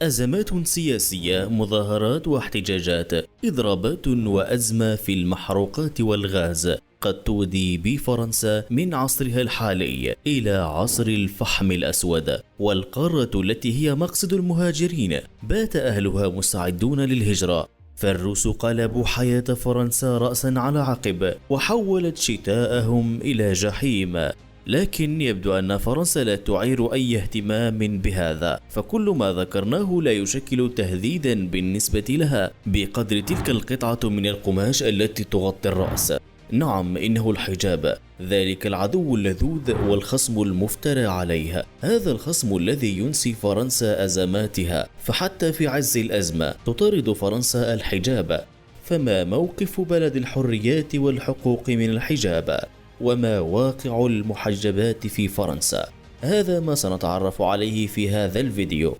أزمات سياسية، مظاهرات واحتجاجات، إضرابات وأزمة في المحروقات والغاز قد تودي بفرنسا من عصرها الحالي إلى عصر الفحم الأسود، والقارة التي هي مقصد المهاجرين بات أهلها مستعدون للهجرة. فالروس قلبوا حياة فرنسا رأسا على عقب، وحولت شتاءهم إلى جحيم. لكن يبدو أن فرنسا لا تعير أي اهتمام بهذا، فكل ما ذكرناه لا يشكل تهديدا بالنسبة لها بقدر تلك القطعة من القماش التي تغطي الرأس. نعم، إنه الحجاب، ذلك العدو اللذوذ والخصم المفترى عليها، هذا الخصم الذي ينسي فرنسا أزماتها، فحتى في عز الأزمة تطارد فرنسا الحجاب. فما موقف بلد الحريات والحقوق من الحجاب؟ وما واقع المحجبات في فرنسا؟ هذا ما سنتعرف عليه في هذا الفيديو.